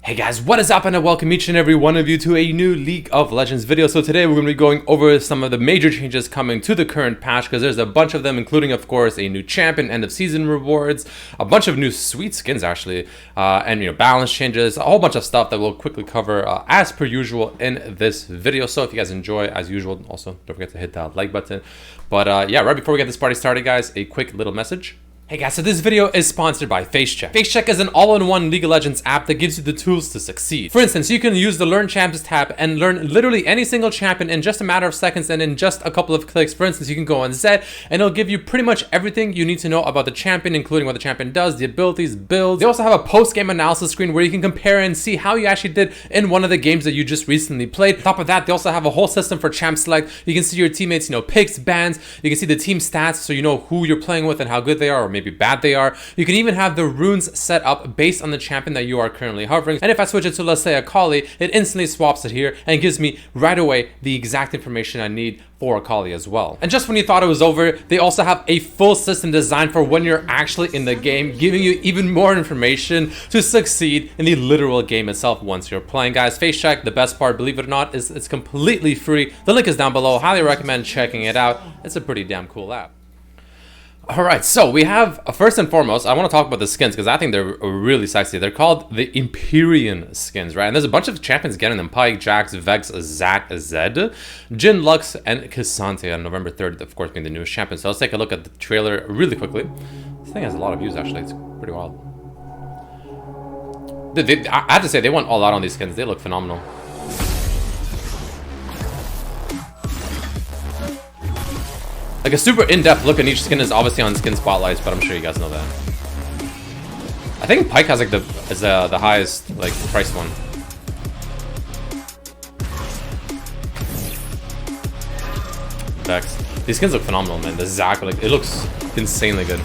Hey guys, what is up, and I welcome each and every one of you to a new League of Legends video. So today we're going to be going over some of the major changes coming to the current patch, because there's a bunch of them, including of course a new champion, end of season rewards, a bunch of new sweet skins actually, and balance changes, a whole bunch of stuff that we'll quickly cover as per usual in this video. So if you guys enjoy, as usual, also don't forget to hit that like button. But yeah, right before we get this party started guys, a quick little message. Hey guys, so this video is sponsored by FaceCheck. FaceCheck is an all-in-one League of Legends app that gives you the tools to succeed. For instance, you can use the Learn Champions tab and learn literally any single champion in just a matter of seconds and in just a couple of clicks. For instance, you can go on Zed and it'll give you pretty much everything you need to know about the champion, including what the champion does, the abilities, builds. They also have a post-game analysis screen where you can compare and see how you actually did in one of the games that you just recently played. On top of that, they also have a whole system for champ select. You can see your teammates, picks, bans. You can see the team stats so you know who you're playing with and how good they are or maybe bad they are. You can even have the runes set up based on the champion that you are currently hovering. And if I switch it to, let's say, Akali, it instantly swaps it here and gives me right away the exact information I need for Akali as well. And just when you thought it was over, they also have a full system designed for when you're actually in the game, giving you even more information to succeed in the literal game itself once you're playing. Guys, FaceCheck, the best part, believe it or not, is it's completely free. The link is down below. Highly recommend checking it out. It's a pretty damn cool app. Alright, so we have, first and foremost, I want to talk about the skins because I think they're really sexy. They're called the Empyrean skins, right? And there's a bunch of champions getting them. Pyke, Jax, Vex, Zac, Zed, Jhin, Lux, and K'Sante on November 3rd, of course, being the newest champion. So let's take a look at the trailer really quickly. This thing has a lot of views, actually. It's pretty wild. I have to say, they went all out on these skins. They look phenomenal. Like a super in-depth look at each skin is obviously on Skin Spotlights, but I'm sure you guys know that. I think Pyke has like the highest like priced one. Vex. These skins look phenomenal, man. The Zac, like, it looks insanely good.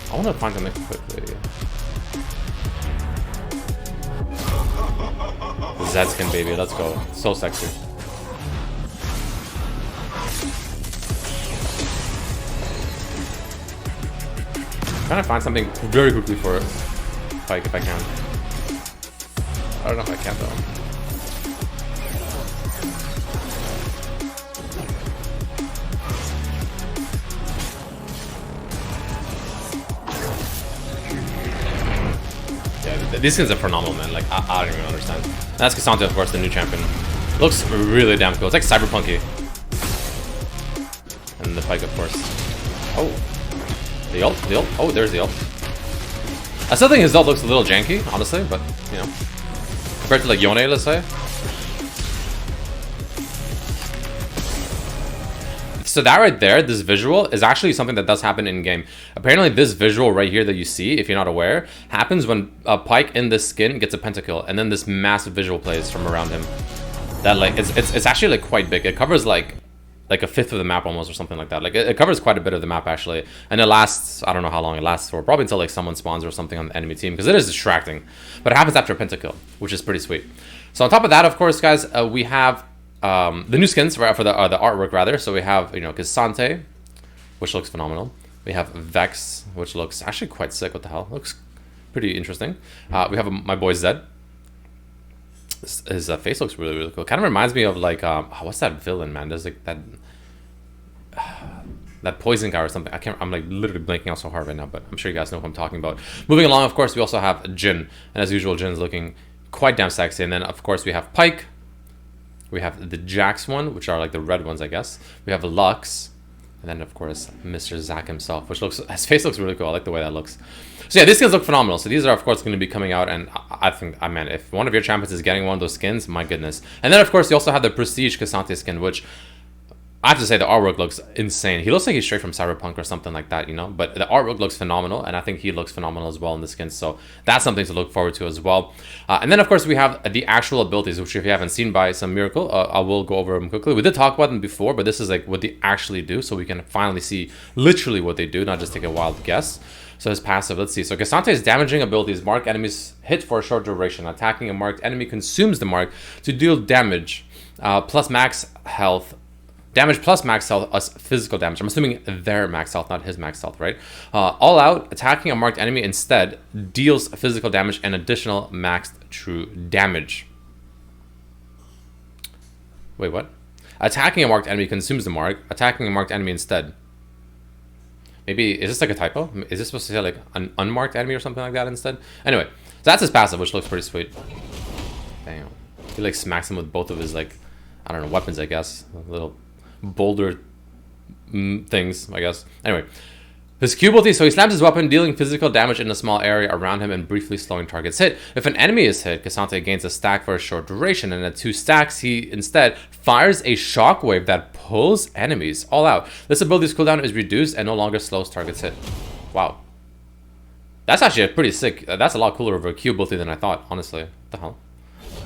I want to find something quickly. Zed skin, baby, let's go. So sexy. I'm trying to find something very quickly for Pyke if I can. I don't know if I can though. These skins are phenomenal, man. Like, I don't even understand. That's K'Sante, of course, the new champion. Looks really damn cool. It's like cyberpunky. And the Pyke, of course. Oh. The ult? The ult? Oh, there's the ult. I still think his ult looks a little janky, honestly, but, compared to, like, Yone, let's say. So that right there, this visual, is actually something that does happen in-game. Apparently, this visual right here that you see, if you're not aware, happens when Pyke in this skin gets a pentakill, and then this massive visual plays from around him. That, like, it's actually, like, quite big. It covers, like a fifth of the map almost, or something like that. Like, it covers quite a bit of the map, actually. And it lasts, I don't know how long it lasts for, probably until, like, someone spawns or something on the enemy team, because it is distracting. But it happens after a pentakill, which is pretty sweet. So on top of that, of course, guys, we have the new skins for the artwork rather. So we have K'Sante, which looks phenomenal. We have Vex, which looks actually quite sick. What the hell? Looks pretty interesting. We have my boy Zed. His face looks really, really cool. Kind of reminds me of like what's that villain, man? There's like that poison guy or something. I'm like literally blanking out so hard right now, but I'm sure you guys know who I'm talking about. Moving along, of course, we also have Jhin, and as usual, Jin's looking quite damn sexy. And then of course we have Pyke. We have the Jax one, which are like the red ones, I guess. We have Lux, and then of course Mr. Zac himself, which looks, his face looks really cool. I like the way that looks. So yeah, these skins look phenomenal. So these are of course going to be coming out, and I think, man, if one of your champions is getting one of those skins, my goodness. And then of course you also have the Prestige K'Sante skin, which I have to say the artwork looks insane. He looks like he's straight from Cyberpunk or something like that, but the artwork looks phenomenal, and I think he looks phenomenal as well in the skins, so that's something to look forward to as well. And then of course we have the actual abilities, which if you haven't seen by some miracle, I will go over them quickly. We did talk about them before, but this is like what they actually do, so we can finally see literally what they do, not just take a wild guess. So his passive, let's see. So K'Sante's damaging abilities mark enemies hit for a short duration. Attacking a marked enemy consumes the mark to deal damage, plus max health Damage plus max health, us physical damage. I'm assuming their max health, not his max health, right? All out, attacking a marked enemy instead deals physical damage and additional maxed true damage. Wait, what? Attacking a marked enemy consumes the mark. Attacking a marked enemy instead. Maybe, is this like a typo? Is this supposed to say like an unmarked enemy or something like that instead? Anyway, so that's his passive, which looks pretty sweet. Damn. He like smacks him with both of his like, I don't know, weapons, I guess. Little boulder things, I guess. Anyway. His Q ability, so he slams his weapon, dealing physical damage in a small area around him and briefly slowing targets hit. If an enemy is hit, K'Sante gains a stack for a short duration, and at 2 stacks, he instead fires a shockwave that pulls enemies all out. This ability's cooldown is reduced and no longer slows targets hit. Wow. That's actually a pretty sick, that's a lot cooler of a Q ability than I thought, honestly. What the hell?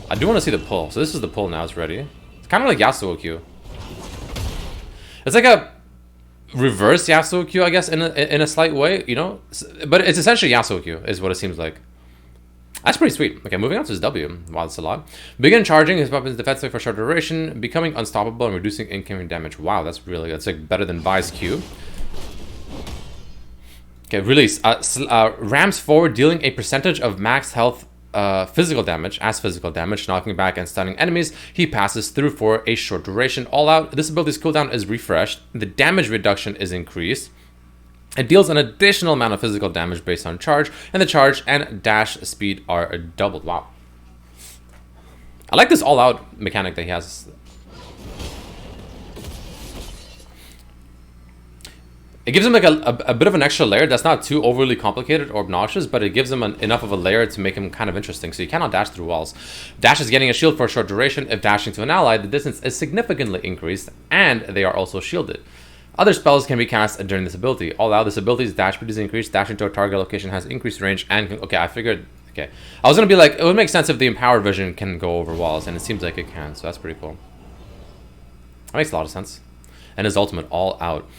I do want to see the pull. So this is the pull now, it's ready. It's kind of like Yasuo Q. It's like a reverse Yasuo Q, I guess, in a slight way, you know, but it's essentially Yasuo Q is what it seems like. That's pretty sweet. Okay, moving on to his W. Wow, that's a lot. Begin charging his weapons defensively for a short duration, becoming unstoppable and reducing incoming damage. Wow, that's really good. That's like better than Vi's Q. Okay, release. Rams forward, dealing a percentage of max health physical damage, knocking back and stunning enemies. He passes through for a short duration. All out, this ability's cooldown is refreshed. The damage reduction is increased. It deals an additional amount of physical damage based on charge, and the charge and dash speed are doubled. Wow. I like this all-out mechanic that he has. It gives him like a bit of an extra layer that's not too overly complicated or obnoxious, but it gives him enough of a layer to make him kind of interesting. So you cannot dash through walls. Dash is getting a shield for a short duration. If dashing to an ally, the distance is significantly increased, and they are also shielded. Other spells can be cast during this ability. All out, this ability's dash speed is increased. Dashing to a target location has increased range and can, okay, I figured, okay. I was going to be like, it would make sense if the empowered vision can go over walls, and it seems like it can, so that's pretty cool. That makes a lot of sense. And his ultimate, all out.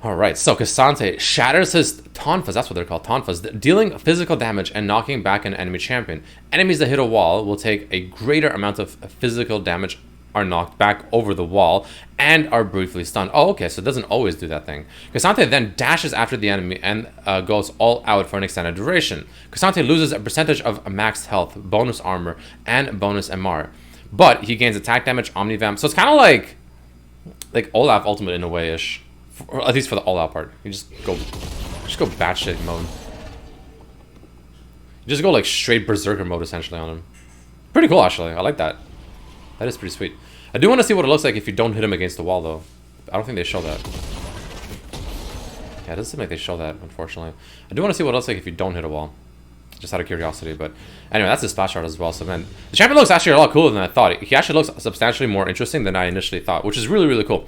Alright, so K'Sante shatters his tonfas, that's what they're called, tonfas, dealing physical damage and knocking back an enemy champion. Enemies that hit a wall will take a greater amount of physical damage, are knocked back over the wall, and are briefly stunned. Oh, okay, so it doesn't always do that thing. K'Sante then dashes after the enemy and goes all out for an extended duration. K'Sante loses a percentage of maxed health, bonus armor, and bonus MR. But he gains attack damage, Omnivamp, so it's kind of like Olaf Ultimate in a way-ish. Or at least for the all-out part. You just go batshit mode. You just go like straight berserker mode essentially on him. Pretty cool actually. I like that. That is pretty sweet. I do want to see what it looks like if you don't hit him against the wall though. I don't think they show that. Yeah, it doesn't seem like they show that, unfortunately. I do want to see what it looks like if you don't hit a wall. Just out of curiosity, but anyway, that's his splash art as well. So man, the champion looks actually a lot cooler than I thought. He actually looks substantially more interesting than I initially thought, which is really, really cool.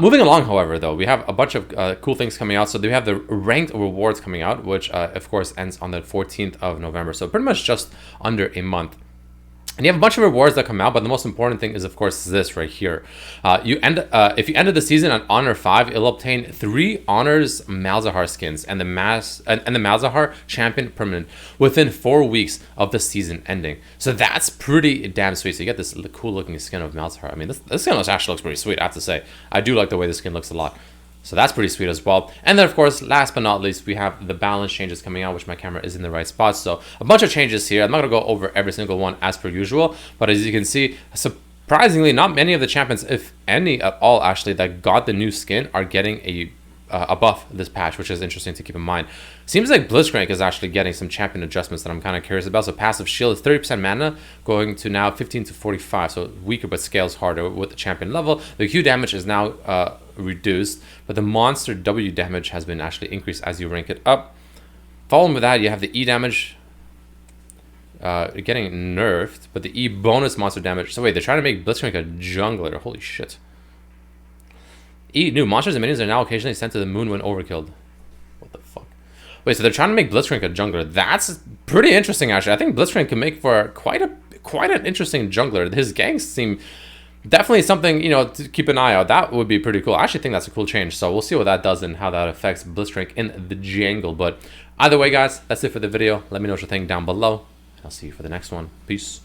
Moving along, however, though, we have a bunch of cool things coming out. So we have the ranked rewards coming out, which, of course, ends on the 14th of November. So pretty much just under a month. And you have a bunch of rewards that come out, but the most important thing is, of course, this right here. If you ended the season on Honor 5, it'll obtain 3 Honors Malzahar skins and the Malzahar Champion Permanent within 4 weeks of the season ending. So that's pretty damn sweet. So you get this cool looking skin of Malzahar. I mean, this skin actually looks pretty sweet, I have to say. I do like the way this skin looks a lot. So that's pretty sweet as well. And then, of course, last but not least, we have the balance changes coming out, which my camera is in the right spot. So a bunch of changes here. I'm not going to go over every single one as per usual. But as you can see, surprisingly, not many of the champions, if any at all, actually, that got the new skin are getting a buff this patch, which is interesting to keep in mind. Seems like Blitzcrank is actually getting some champion adjustments that I'm kind of curious about. So passive shield is 30% mana, going to now 15 to 45. So weaker but scales harder with the champion level. The Q damage is now reduced, but the monster W damage has been actually increased as you rank it up. Following with that, you have the E damage getting nerfed, but the E bonus monster damage. So wait, they're trying to make Blitzcrank a jungler. Holy shit. New monsters and minions are now occasionally sent to the moon when overkilled. What the fuck? Wait, so they're trying to make Blitzcrank a jungler. That's pretty interesting, actually. I think Blitzcrank can make for quite an interesting jungler. His gangs seem definitely something, you know, to keep an eye out. That would be pretty cool. I actually think that's a cool change. So we'll see what that does and how that affects Blitzcrank in the jungle. But either way, guys, that's it for the video. Let me know what you think down below. I'll see you for the next one. Peace.